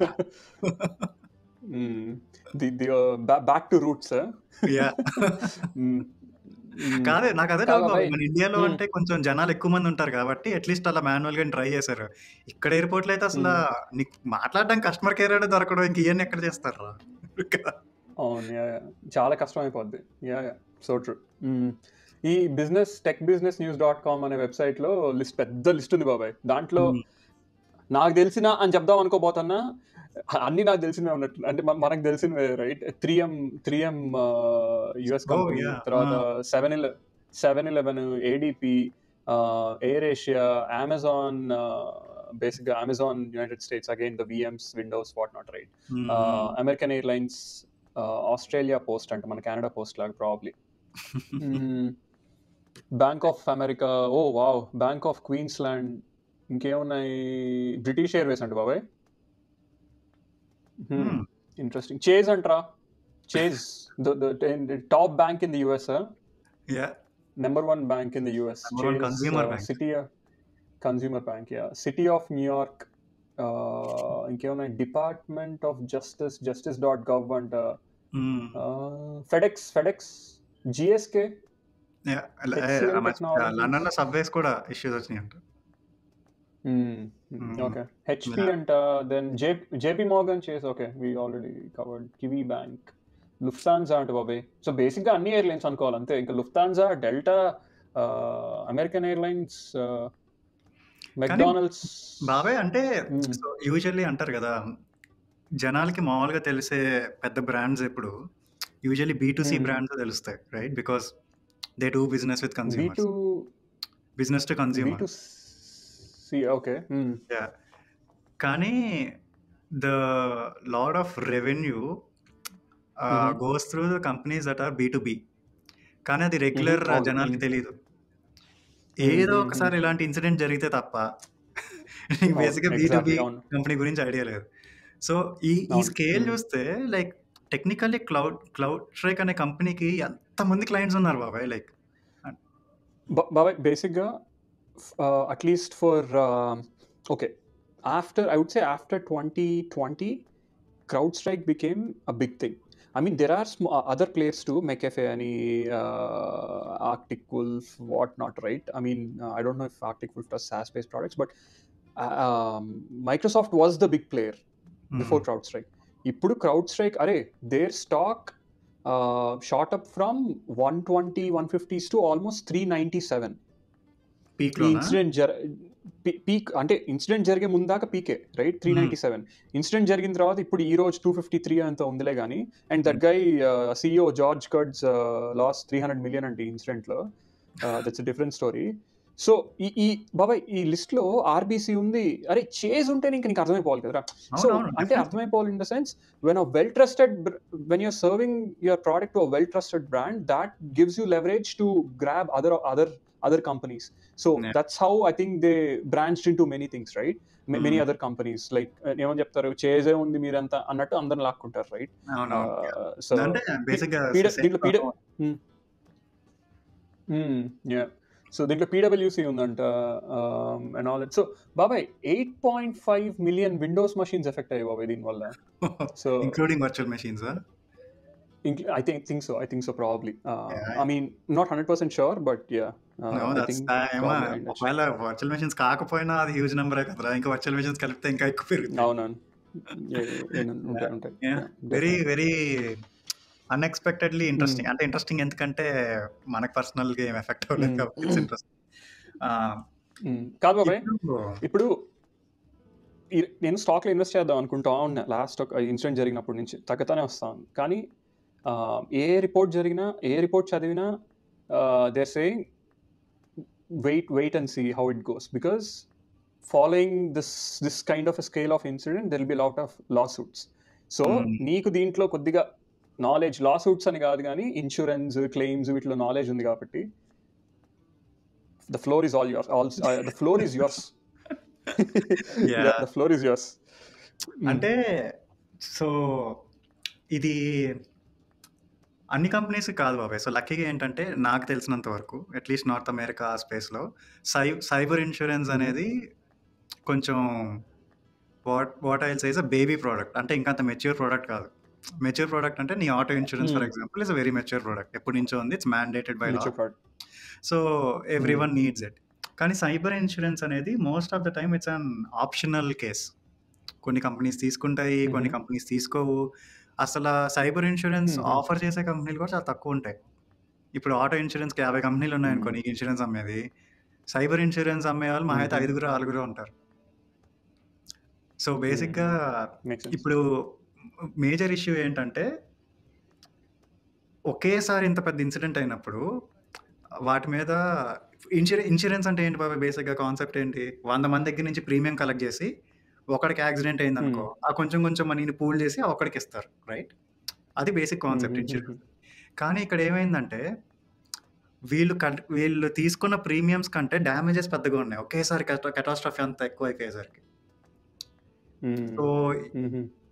Back to roots. కాదే నాకు అదే కాదు డౌట్ బాబాయ్. బాబాయ్. మన ఇండియాలో అంటే కొంచెం జనాలు ఎక్కువ మంది ఉంటారు కాబట్టి అట్లీస్ట్ అలా మాన్యువల్గా ట్రై చేశారు. ఇక్కడ ఎయిర్పోర్ట్లో అయితే అసలు నీకు మాట్లాడడానికి కస్టమర్ కేర్ అనేది దొరకడం ఇంక ఇవన్నీ ఎక్కడ చేస్తారు కదా. అవును, చాలా కష్టం అయిపోద్ది. So true. ఈ techbusinessnews.com అనే వెబ్సైట్లో పెద్ద లిస్ట్ ఉంది బాబాయ్. దాంట్లో నాకు తెలిసిన అని చెప్దాం అనుకోబోతున్నా, అన్ని నాకు తెలిసినవే ఉన్నట్టు, అంటే మనకు తెలిసినవే, రైట్? 3M యుఎస్ కంపెనీ, తర్వాత 7-Eleven, ADP, Air Asia, Amazon, బేసిక్గా Amazon United States, again the VMs, Windows, what not, right? American Airlines, Australia Post అంటే మన కెనడా పోస్ట్ లాగా probably, Bank of America, oh wow, Bank of Queensland, ఇంకేమున్నాయి, British Airways అంటే బాబాయ్. Interesting. Chase అంటారా, Chase, the top bank in the US, number 1 bank in the US. Chase, consumer bank. Consumer bank, City of New York, ఇంకేమున్నాయి, department of justice.gov అంట, FedEx, GSK, London లో subways కూడా issues వచ్చినాయంట. Okay, HP అంట, then JP Morgan Chase, okay, we already covered, Kiwi bank, Lufthansa అంట బాబాయ్. So బేసిక్గా అన్ని ఎయిర్లైన్స్ అనుకోవాలి అంతే. ఇంకా Lufthansa, Delta, American Airlines, McDonald's. బాబాయ్ అంటే యూజువల్లీ అంటారు కదా, జనాలకి మామూలుగా తెలిసే పెద్ద బ్రాండ్స్ ఎప్పుడు యూజువల్లీ B2C బ్రాండ్స్ తెలుస్తాయి, right? Because they do business with consumers, business to consumer. Okay, కానీ the lot of revenue goes through the companies that are B2B, కానీ అది రెగ్యులర్ జనాలకి తెలియదు. ఏదో ఒకసారి ఇలాంటి ఇన్సిడెంట్ జరిగితే తప్ప బేసిక్గా B2B కంపెనీ గురించి ఐడియా లేదు. సో ఈ స్కేల్ చూస్తే లైక్ టెక్నికల్లీ CrowdStrike అనే కంపెనీకి ఎంతమంది క్లయింట్స్ ఉన్నారు బాబాయ్? లైక్ బాబాయ్ బేసిక్గా at least for okay, I would say after 2020, CrowdStrike became a big thing. I mean, there are other players too, McAfee, Arctic Wolf, what not, right? I mean, I don't know if Arctic Wolf does SaaS-based products, but Microsoft was the big player before CrowdStrike. Ippudu CrowdStrike, their stock shot up from 120-150s to almost 397. Peak peak అంటే incident జరిగే ముందాక పీకే, right? 397. Incident జరిగిన తర్వాత ఇప్పుడు ఈ రోజు 253 అంత ఉందిలే కానీ, and that guy CEO George Kurtz loss $300 million అంటే ఇన్సిడెంట్లో. That's a different story. So ఈ బాబాయ్ ఈ లిస్ట్ లో RBC ఉంది. చేజ్ ఉంటే నీకు అర్థమైపోవాలి కదరా. సో అంటే అర్థమైపోవాలి in the sense, when you're serving your product to a well trusted brand, that gives you leverage to grab other companies. So that's how I think they branched into many things, right? Many other companies, like ఏమని చెప్తారు, చేజే ఉంది మీరంతా అన్నట్టు అందరిని లాక్కుంటారు, right? So so దీంట్లో PwC ఉందంట and all that. So బాబాయ్ 8.5 million Windows machines effect అయ్యాయి బాబాయ్ దీనివల్ల. So including virtual machines. I think so probably. I mean, not 100% sure, but yeah. ఒకవేళ వర్చువల్ మెషిన్స్ కాకపోయినా అది హ్యూజ్ నెంబరే కదరా. ఇంకా వర్చువల్ మెషిన్స్ కలిపితే ఇంకా ఎక్కువ పెరుగుతుంది. అవునవును, వెరీ వెరీ అన్ఎక్స్పెక్టెడ్లీ ఇంట్రెస్టింగ్. అంటే ఇంట్రెస్టింగ్ ఎందుకంటే మనకు పర్సనల్గా ఏం ఎఫెక్ట్ అవ్వలేదు కాబట్టి ఇట్స్ ఇంట్రెస్టింగ్. కాదు బాబాయ్, ఇప్పుడు నేను స్టాక్లో ఇన్వెస్ట్ చేద్దాం అనుకుంటా ఉన్నా లాస్ట్ ఒక ఇన్సిడెంట్ జరిగినప్పటి నుంచి, తగ్గతానే వస్తాను. కానీ ఏ రిపోర్ట్ చదివినా they're saying wait and see how it goes, because following this kind of a scale of incident there will be a lot of lawsuits. So నీకు దీంట్లో కొద్దిగా నాలెడ్జ్, లాసూట్స్ అని కాదు కానీ ఇన్సూరెన్స్ క్లెయిమ్స్ వీటిలో నాలెడ్జ్ ఉంది కాబట్టి the floor is all yours. The floor is yours. The floor is yours. అంటే సో ఇది అన్ని కంపెనీస్ కాదు బాబాయ్. సో లక్కీగా ఏంటంటే నాకు తెలిసినంత వరకు అట్లీస్ట్ నార్త్ అమెరికా స్పేస్లో సైబర్ ఇన్సూరెన్స్ అనేది కొంచెం what I will say is a baby product. అంటే ఇంకంత మెచ్యూర్ ప్రోడక్ట్ కాదు. మెచ్యూర్ ప్రోడక్ట్ అంటే నీ auto insurance for example is a very mature product. ఎప్పటి నుంచో ఉంది, it's mandated by law, mature product. So every one needs it. కానీ cyber insurance అనేది most of the time it's an optional case. కొన్ని companies తీసుకుంటాయి, కొన్ని companies తీసుకోవు. అసలు సైబర్ ఇన్సూరెన్స్ ఆఫర్ చేసే కంపెనీలు కూడా చాలా తక్కువ ఉంటాయి. ఇప్పుడు ఆటో ఇన్సూరెన్స్కి 50 కంపెనీలు ఉన్నాయనుకో నీకు ఇన్సూరెన్స్ అమ్మేది, సైబర్ ఇన్సూరెన్స్ అమ్మే వాళ్ళు మా అయితే 5-6 ఉంటారు. సో బేసిక్గా ఇప్పుడు మేజర్ ఇష్యూ ఏంటంటే ఒకేసారి ఇంత పెద్ద ఇన్సిడెంట్ అయినప్పుడు వాటి మీద ఇన్సూరెన్స్ అంటే ఏంటి బాబా, బేసిక్గా కాన్సెప్ట్ ఏంటి, 100 మంది దగ్గర నుంచి ప్రీమియం కలెక్ట్ చేసి ఒకడికి యాక్సిడెంట్ అయింది అనుకో, ఆ కొంచెం కొంచెం మనీని పూల్ చేసి ఒకడికి ఇస్తారు, రైట్? అది బేసిక్ కాన్సెప్ట్ ఇన్సూరెన్స్. కానీ ఇక్కడ ఏమైందంటే వీళ్ళు తీసుకున్న ప్రీమియమ్స్ కంటే డ్యామేజెస్ పెద్దగా ఉన్నాయి ఒకేసారి, కెటాస్ట్రఫీ అంత ఎక్కువ అయిపోయేసరికి. సో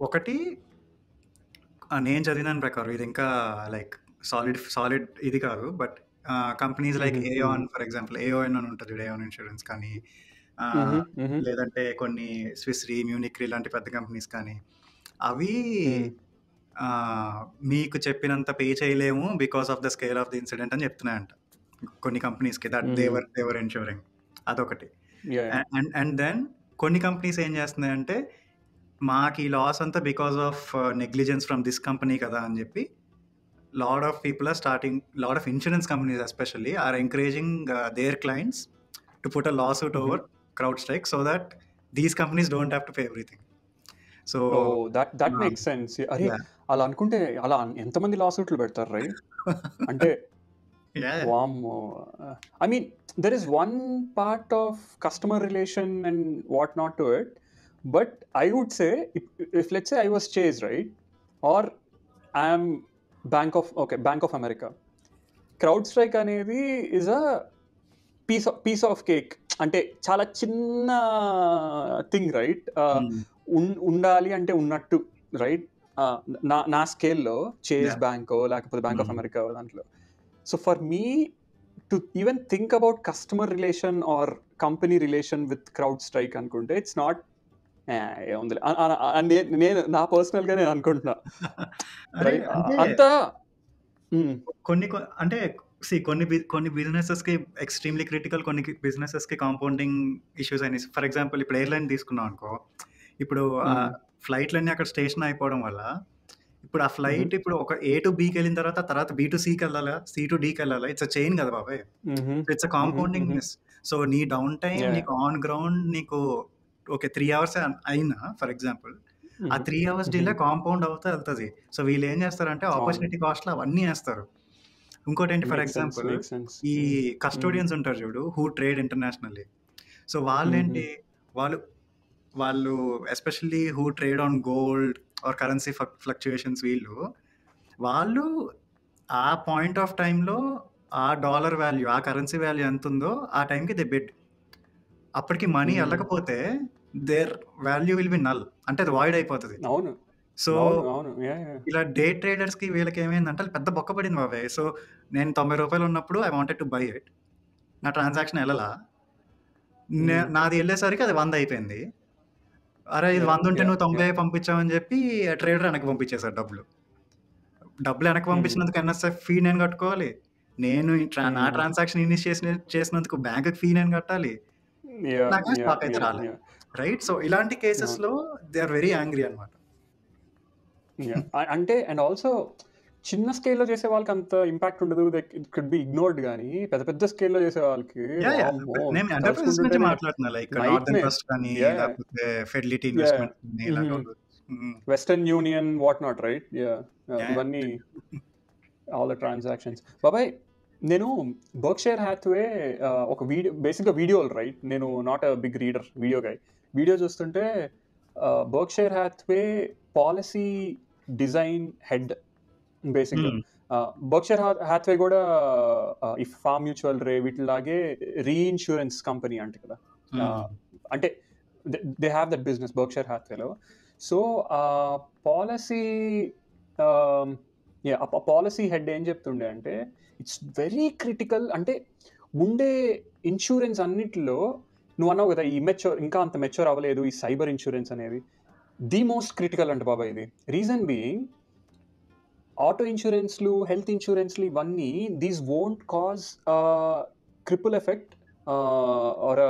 ఒకటి నేను చదివిన ప్రకారం, ఇది ఇంకా లైక్ సాలిడ్ ఇది కాదు, but companies like Aon for example, AON అని ఉంటుంది, ఏఆన్ ఇన్సూరెన్స్ కానీ లేదంటే కొన్ని స్విస్ రీ, మ్యూనిక్ రీ లాంటి పెద్ద కంపెనీస్ కానీ, అవి మీకు చెప్పినంత పే చేయలేము because of the scale of the incident అని చెప్తున్నాయంట కొన్ని కంపెనీస్కి, దట్ దేవర్ ఇన్సూరింగ్. అదొకటి. అండ్ దెన్ కొన్ని కంపెనీస్ ఏం చేస్తున్నాయంటే మాకు ఈ లాస్ అంతా because of negligence from this company కదా అని చెప్పి lot of people are starting, lot of insurance companies especially are encouraging their clients to put a lawsuit over CrowdStrike so that these companies don't have to pay everything. So that makes sense. అరే అలా అనుకుంటే అలా ఎంతమంది లాసూట్లు పెడతారు, right? అంటే వామ్మో, I mean there is one part of customer relation and what not to it, but I would say if let's say I was Chase, right, or I am Bank of America, CrowdStrike అనేది is a piece of cake. అంటే చాలా చిన్న thing, right? ఉండాలి అంటే ఉన్నట్టు, right? నా స్కేల్లో Chase బ్యాంకో లేకపోతే బ్యాంక్ ఆఫ్ అమెరికా దాంట్లో. So for me to even think about customer relation or company relation with CrowdStrike అనుకుంటే ఇట్స్ నాట్ నేను నా పర్సనల్ గా నేను అనుకుంటున్నా అంతా. కొన్ని అంటే కొన్ని బిజినెసెస్ కి ఎక్స్ట్రీమ్లీ క్రిటికల్, కొన్ని బిజినెసెస్ కి కాంపౌండింగ్ ఇష్యూస్ అయినాయి. ఫర్ ఎగ్జాంపుల్ ఇప్పుడు ఎయిర్లైన్ తీసుకున్నాం అనుకో, ఇప్పుడు ఫ్లైట్లన్నీ అక్కడ స్టేషన్ అయిపోవడం వల్ల ఇప్పుడు ఆ ఫ్లైట్ ఇప్పుడు ఒక A to Bకి వెళ్ళిన తర్వాత B to Cకి వెళ్ళాలా, C to Dకి వెళ్ళాలా, ఇట్స్ అ చైన్ కదా బాబాయ్, ఇట్స్ అ కాంపౌండింగ్. సో నీ డౌన్ టైం, నీకు ఆన్ గ్రౌండ్ నీకు ఓకే 3 hours అయినా ఫర్ ఎగ్జాంపుల్, ఆ 3 hours డిలే కాంపౌండ్ అవుతా వెళ్తుంది. సో వీళ్ళు ఏం చేస్తారంటే ఆపర్చునిటీ కాస్ట్లో అవన్నీ వేస్తారు. ఇంకోటి ఏంటి, ఫర్ ఎగ్జాంపుల్ ఈ కస్టోడియన్స్ ఉంటారు చూడు, హూ ట్రేడ్ ఇంటర్నేషనల్లీ. సో వాళ్ళేంటి, వాళ్ళు especially who trade on gold or currency fluctuations, వాళ్ళు ఆ పాయింట్ ఆఫ్ టైంలో ఆ డాలర్ వాల్యూ, ఆ కరెన్సీ వాల్యూ ఎంత ఉందో ఆ టైంకి దే బిడ్. అప్పటికి మనీ వెళ్ళకపోతే their value will be null, అంటే అది వాయిడ్ అయిపోతుంది. సో ఇలా డే ట్రేడర్స్ కి వీళ్ళకి ఏమైందంటే పెద్ద బొక్క పడింది బాబాయ్. సో నేను 90 రూపాయలు ఉన్నప్పుడు I wanted to buy it, నా ట్రాన్సాక్షన్ వెళ్ళలా, నాది వెళ్ళేసరికి అది 100 అయిపోయింది. అరే ఇది 100 ఉంటే నువ్వు 90 పంపించావని చెప్పి ట్రేడర్ వెనక్కి పంపించేశారు డబ్బులు వెనక్కి పంపించినందుకు NSF ఫీ నేను కట్టుకోవాలి, నేను నా ట్రాన్సాక్షన్ ఇనిషియేట్ చేసినందుకు బ్యాంక్ ఫీ నేను కట్టాలి, నాకు స్టాక్ అయితే రాలేదు, రైట్? సో ఇలాంటి కేసెస్ లో దే ఆర్ వెరీ యాంగ్రీ అన్నమాట. అంటే అండ్ ఆల్సో చిన్న స్కేల్లో చేసే వాళ్ళకి అంత ఇంపాక్ట్ ఉండదు, ఇట్ కుడ్ బి ఇగ్నోర్డ్. కానీ పెద్ద పెద్ద స్కేల్లో చేసే వాళ్ళకి Western Union what not, right? ఇవన్నీ ఆల్ ద ట్రాన్సాక్షన్స్. బాబాయ్ నేను బర్క్షైర్ హ్యాత్వే ఒక బేసిక్గా వీడియోలు, రైట్? నేను not a big reader, video చూస్తుంటే Berkshire Hathaway policy design head, బేసిక్గా బర్క్షైర్ హ్యాత్వే కూడా ఈ ఫార్మ్ మ్యూచువల్ రే వీటిలాగే రీఇన్సూరెన్స్ కంపెనీ అంట కదా, అంటే they have that business Berkshire హ్యాత్వేలో. సో పాలసీ హెడ్ ఏం చెప్తుండే అంటే ఇట్స్ వెరీ క్రిటికల్, అంటే ఉండే ఇన్సూరెన్స్ అన్నిటిలో నువ్వు అన్నావు కదా ఈ ఇంకా అంత మెచ్యూర్ అవ్వలేదు ఈ సైబర్ ఇన్సూరెన్స్ అనేది, ది మోస్ట్ క్రిటికల్ అంట బాబా ఇది. రీజన్ బీయింగ్ ఆటో ఇన్సూరెన్స్లు, హెల్త్ ఇన్సూరెన్స్లు ఇవన్నీ these won't cause ripple effect or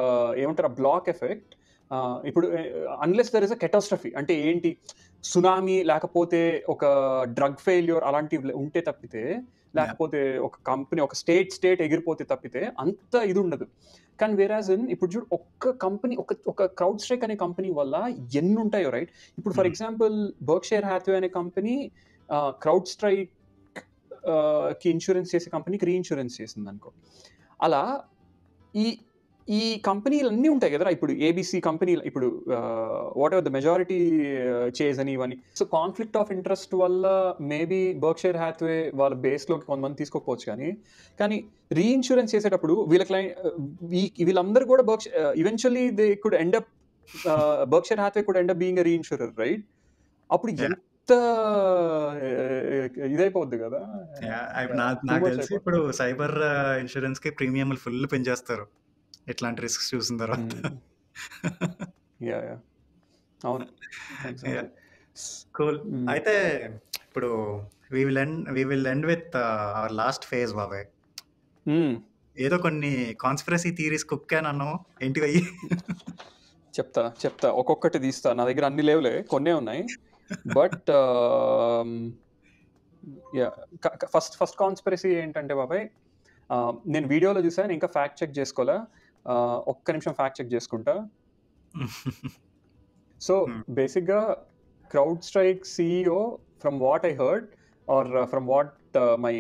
ఏమంటారు బ్లాక్ ఎఫెక్ట్. ఇప్పుడు unless there is a catastrophe, అంటే ఏంటి సునామీ లేకపోతే ఒక డ్రగ్ ఫెయిల్యూర్ అలాంటివి ఉంటే తప్పితే, లేకపోతే ఒక కంపెనీ ఒక స్టేట్ ఎగిరిపోతే తప్పితే అంత ఇది ఉండదు. కానీ వేరాజ్ ఇప్పుడు చూడు ఒక్క కంపెనీ ఒక క్రౌడ్ స్ట్రైక్ అనే కంపెనీ వల్ల ఎన్ని ఉంటాయో, రైట్? ఇప్పుడు ఫర్ ఎగ్జాంపుల్ బర్క్షైర్ హ్యాథ్వే అనే కంపెనీ క్రౌడ్ స్ట్రైక్ కి ఇన్సూరెన్స్ చేసే కంపెనీకి రీఇన్సూరెన్స్ చేసింది అనుకో. అలా ఈ కంపెనీలు అన్నీ ఉంటాయి కదరా. ఇప్పుడు ఏబిసి కంపెనీలు, ఇప్పుడు whatever the majority Chase అని ఇవన్నీ. సో కాన్ఫ్లిక్ట్ ఆఫ్ ఇంట్రెస్ట్ వల్ల మేబీ బర్క్షైర్ హ్యాథ్వే వాళ్ళ బేస్లోకి కొంతమంది తీసుకోకపోవచ్చు, కానీ రీఇన్సూరెన్స్ చేసేటప్పుడు వీళ్ళందరూ కూడా eventually they could end up Berkshire Hathaway could end up being a reinsurer, right? అప్పుడు ఎంత ఇదైపోద్ది కదా. నాకు తెలిసి ఇప్పుడు సైబర్ ఇన్సూరెన్స్ కి ప్రీమియం ఫుల్ పెంచేస్తారు ఇట్లాంటి రిస్క్ చూసిన తర్వాత. అవును, కూల్. అయితే ఇప్పుడు we will end with our last phase బాబాయ్. ఏదో కొన్ని కాన్స్పిరసీ థియరీస్ కుక్కానన్నావు, ఏంటివి అయ్యి? చెప్తా ఒక్కొక్కటి తీస్తా. నా దగ్గర అన్ని లేవులే, కొన్నే ఉన్నాయి. బట్ ఫస్ట్ కాన్స్పిరసీ ఏంటంటే బాబాయ్, నేను వీడియోలో చూసాను, ఇంకా ఫ్యాక్ట్ చెక్ చేసుకోలే. ఒక్క నిమిషం ఫ్యాక్ట్ చెక్ చేసుకుంటా. సో బేసిక్గా crowd strike CEO, from what I heard or from what my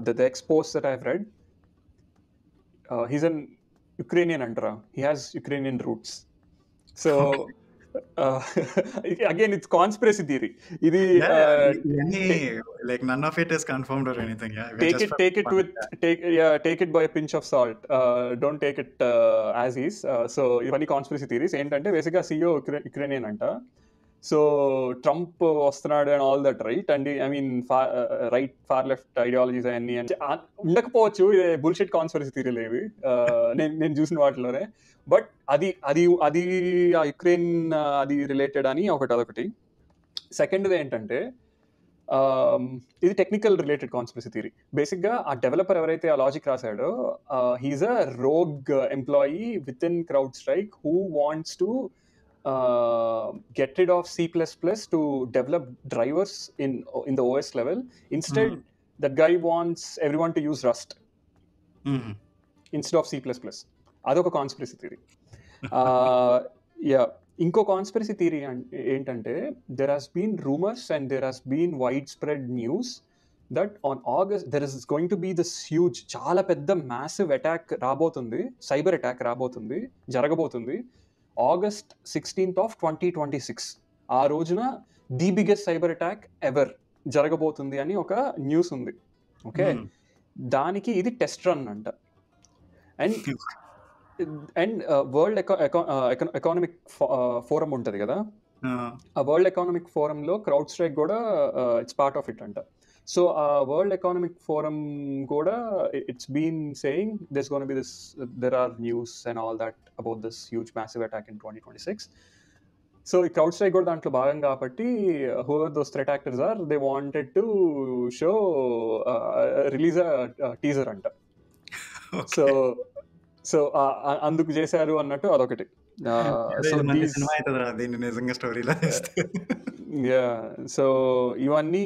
the expose that I've read, he's an Ukrainian అంటారా, he has Ukrainian roots. So again it's conspiracy theory. ఇది like none of it is confirmed or anything. Take it by a pinch of salt. Don't take it as is. So ఇవన్నీ conspiracy theories. ఏంటంటే బేసిక్గా CEO Ukrainian అంట. So Trump వస్తున్నాడు and all that, right? And I mean right far left ideologies అవన్నీ ఉండకపోవచ్చు, ఇది bullshit conspiracy థియరీలు ఇవి నేను చూసిన వాటిలోనే. బట్ అది ఆ యుక్రెయిన్ అది రిలేటెడ్ అని అదొకటి. సెకండ్ది ఏంటంటే ఇది టెక్నికల్ రిలేటెడ్ కాన్స్పిరసీ థియరీ. బేసిక్గా ఆ డెవలపర్ ఎవరైతే ఆ లాజిక్ రాశాడో, he is a rogue employee with in CrowdStrike who wants to get rid of C++ to develop drivers in the OS level. Instead, that guy wants everyone to use Rust instead of C++. అదొక conspiracy theory. ఇంకో conspiracy theory ఏంటంటే, there has been rumors and there has been widespread news that on August there is going to be this huge, చాలా పెద్ద massive attack రాబోతుంది, cyber attack రాబోతుంది, జరగబోతుంది August 16th of 2026. ఆ రోజున the biggest cyber attack ever జరగబోతుంది అని ఒక న్యూస్ ఉంది. ఓకే, దానికి ఇది టెస్ట్ రన్ అంట. అండ్ వరల్డ్ ఎకానమిక్ ఫోరం ఉంటుంది కదా, ఆ వరల్డ్ ఎకానమిక్ ఫోరంలో క్రౌడ్ స్ట్రైక్ కూడా ఇట్స్ పార్ట్ ఆఫ్ ఇట్ అంట. సో ఆ వరల్డ్ ఎకానమిక్ ఫోరం కూడా it's been saying there's going to be there are news and all that about this huge massive attack in 2026. So ఈ crowd strike కూడా దాంట్లో భాగం కాబట్టి whoever those threat actors are, they wanted to show release a teaser అంట. So అందుకు చేశారు అన్నట్టు అదొకటి. సో ఇవన్నీ,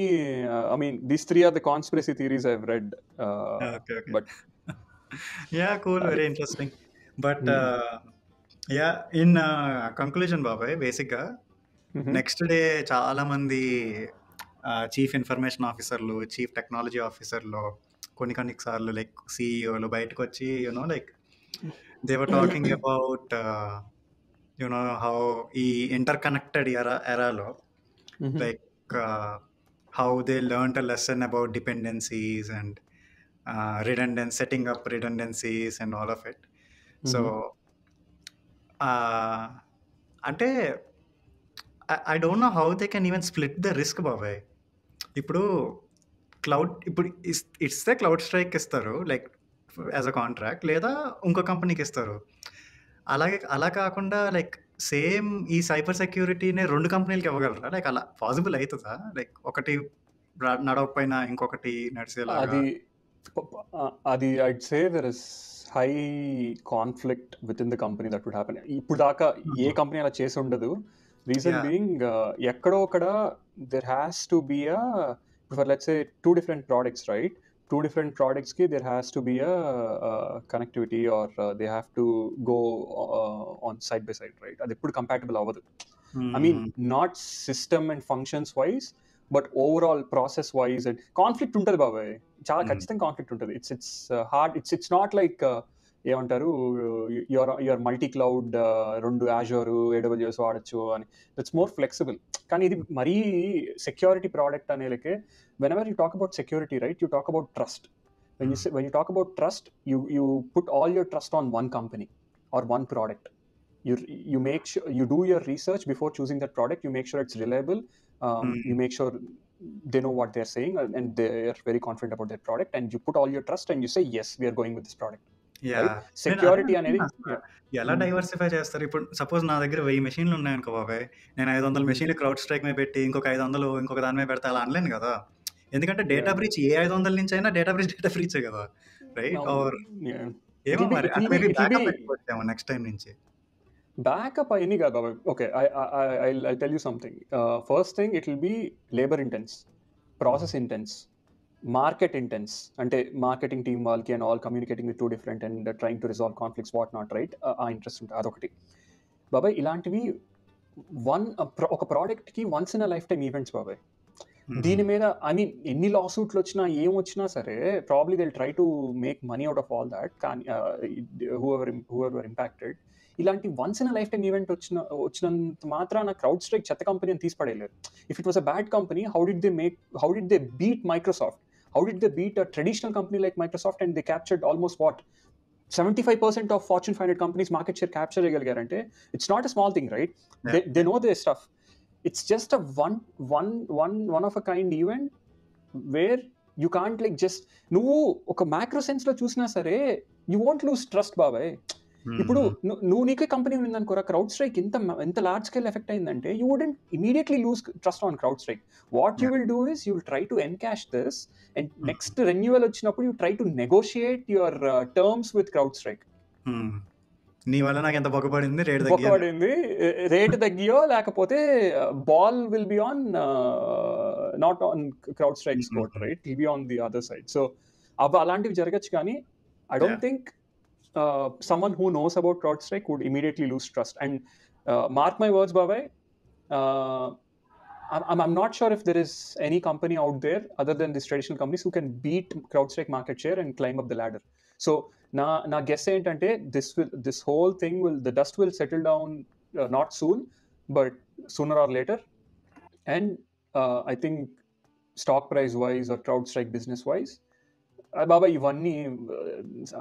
I mean these three are the conspiracy theories I've read. But yeah, cool, very interesting. But yeah, in conclusion బాబాయ్, బేసిక్గా next day చాలా మంది చీఫ్ ఇన్ఫర్మేషన్ ఆఫీసర్లు, చీఫ్ టెక్నాలజీ ఆఫీసర్లు, కొన్ని సార్లు లైక్ సిఇఓలు బయటకు వచ్చి like they were talking about how ఈ ఇంటర్కనెక్టెడ్ ఎరాలో like how they learned a lesson about dependencies and setting up redundancies and all of it. So అంటే I don't know how they can even split the risk బాబాయ్. ఇప్పుడు ఇస్తే cloud strike ఇస్తారు like as a contract, లేదా ఇంకో కంపెనీకి ఇస్తారు. అలా కాకుండా లైక్ సేమ్ ఈ సైబర్ సెక్యూరిటీనే 2 కంపెనీలకి ఇవ్వగలరా? లైక్ అలా పాసిబుల్ అయితదా? లైక్ ఒకటి నడవకపోయినా ఇంకొకటి నడిచేలాగా? అది అది I'd say there is high conflict within the company that would happen. ఇప్పుడు దాకా ఏ కంపెనీ అలా చేసి ఉండదు. Reason Yeah. బీయింగ్ ఎక్కడో అక్కడ there has to be for let's say 2 different products, right? 2 different products ki there has to be a connectivity or they have to go on side by side, right? అది ఎప్పుడు compatible అవ్వదు. I mean, not system and functions wise, but overall process wise and conflict ఉంటుంది బాబాయ్, చాలా ఖచ్చితంగా conflict ఉంటుంది. It's hard. It's not like ఏమంటారు, your multi cloud 2 Azure AWS వాడచ్చు అని. That's more flexible. కానీ ఇది మరీ సెక్యూరిటీ ప్రోడక్ట్ అనేలకే, whenever you talk about security, right, you talk about trust. When you talk about trust, you put all your trust on one company or one product. You make sure you do your research before choosing that product. You make sure it's reliable. You make sure they know what they're saying and they're very confident about their product, and you put all your trust and you say yes, we are going with this product. Right? Security అనేది ఎలా diversify చేస్తారు? ఇప్పుడు suppose నా దగ్గర 1000 మెషిన్లు ఉన్నాయనుకో బాబాయ్, నేను 500 మెషిన్లు క్రౌడ్ స్ట్రైక్ మీద పెట్టి ఇంకొక 500 ఇంకొక దాని మీద పెడతా, అలా అనలేను కదా. ఎందుకంటే డేటా బ్రీచ్ ఏ 500 నుంచి అయినా డేటా బ్రీచే కదా, రైట్? ఆర్ ఏమో మరి మేబీ బ్యాకప్ పెట్టుకోవచ్చేమో నెక్స్ట్ టైం నుంచి. బ్యాకప్ అయ్యి కాదు బాబాయ్. Okay, I tell you something. First thing, it will be labour intense, process intense, market intense. అంటే మార్కెటింగ్ టీమ్ వాళ్ళకి and all communicating with 2 different and trying to resolve conflicts, what not, right? ఆ interest ఉంటుంది, అదొకటి బాబాయ్. ఇలాంటివి ఒక ప్రోడక్ట్కి once in a life time events బాబాయ్. దీని మీద ఐ మీన్ ఎన్ని లా సూట్లు వచ్చినా ఏమొచ్చినా సరే, probably they try to make money out of all that. కానీ హూఎవర్ ఇంపాక్టెడ్, ఇలాంటి once in a life time event వచ్చినంత మాత్రాన క్రౌడ్ స్ట్రైక్ చెత్త కంపెనీ అని తీసిపడేయలేరు. If it was a bad company, how did they beat Microsoft? How did they beat a traditional company like Microsoft? And they captured almost what, 75% of Fortune 500 companies market share capture cheyagalgarante. It's not a small thing, right? Yeah. They know their stuff. It's just a one of a kind event where you can't like just నువ్వు ఒక macro sense లో చూసినా సరే you won't lose trust బాబాయ్. ఇప్పుడు నువ్వు నీకే company ఉందనుకోరా, క్రౌడ్ స్ట్రైక్ ఎంత లార్జ్ స్కేల్ ఎఫెక్ట్ అయిందంటే you wouldn't immediately lose trust on CrowdStrike. What you will do is you will try to encash this, and next renewal వచ్చినప్పుడు you try to negotiate your terms with CrowdStrike. నీ వల్ల నాకు ఎంత బొక్కపడింది, rate తగ్గియో లేకపోతే ball will be on not on CrowdStrike's court, right? Will be on the other side. So అలాంటివి జరగచ్చు. కానీ I don't think someone who knows about CrowdStrike would immediately lose trust. And mark my words, Babai, I'm not sure if there is any company out there other than these traditional companies who can beat CrowdStrike market share and climb up the ladder. So na guess entante this whole thing the dust will settle down, not soon but sooner or later. And I think stock price wise or CrowdStrike business wise, బాబాయ్ ఇవన్నీ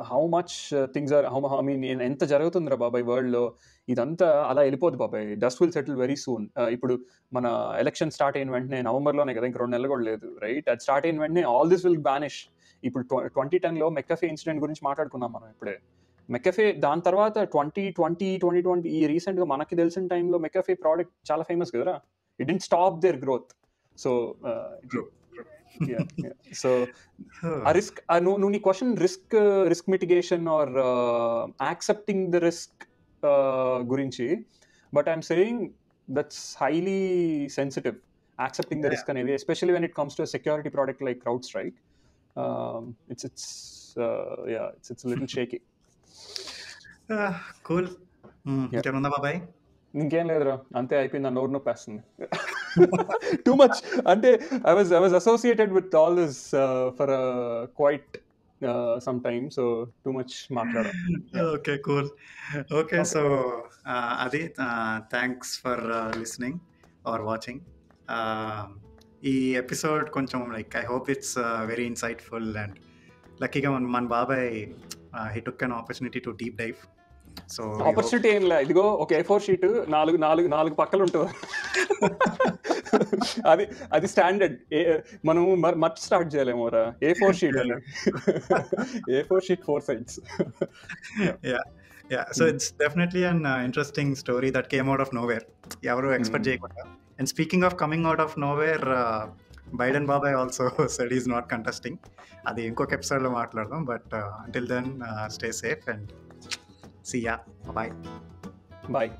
how much things are I mean ఎంత జరుగుతుందిరా బాబాయ్ world లో, ఇదంతా అలా వెళ్ళిపోద్ది బాబాయ్. Dust will settle very soon. ఇప్పుడు మన ఎలక్షన్ స్టార్ట్ అయిన వెంటనే నవంబర్లోనే కదా, ఇంక 2 నెలలు కూడా లేదు, రైట్? అది స్టార్ట్ అయిన వెంటనే ఆల్ దిస్ విల్ వానిష్. ఇప్పుడు 2010లో మెక్కఫే ఇన్సిడెంట్ గురించి మాట్లాడుకున్నాం మనం ఇప్పుడే. మెక్కఫే దాని తర్వాత 2020 ఈ రీసెంట్గా మనకి తెలిసిన టైంలో మెక్కఫే ప్రోడక్ట్ చాలా ఫేమస్ కదరా. It didn't stop their growth. So so ఆ రిస్క్, నువ్వు నీ question risk mitigation or accepting the risk గురించి, but I'm saying that's highly sensitive, accepting the risk అనేది, especially when it comes to security product like CrowdStrike. it's a little shaky. Cool. ఇంకేముందా బాబాయ్? ఇంకేం లేదురా, అంతే అయిపోయింది. నోరు నొప్పి వేస్తుంది. Too much. అంటే I was associated with all this for quite some time, so too much మాట్లాడా. Okay, cool. Okay, so అది thanks for listening or watching. ఈ ఎపిసోడ్ కొంచెం like I hope it's very insightful and లక్కీగా మన బాబాయ్ he took an opportunity to deep dive. So opportunity ఏం లే, ఇదిగో ఒక A4 షీట్ 4 పక్కలు ఉంటుంది. అది స్టాండర్డ్. మనం మర్చి స్టార్ట్ చేయలేము రా. A4 షీట్ అని, A4 sheet 4 sides. Yeah so it's definitely an interesting story that came out of nowhere, ఎవరు ఎక్స్పెక్ట్ చేయకుండా. And speaking of coming out of nowhere, Biden బాబాయ్ also said is not contesting. అది ఇంకొక ఎపిసోడ్లో మాట్లాడదాం. But until then stay safe and see ya, bye. Bye.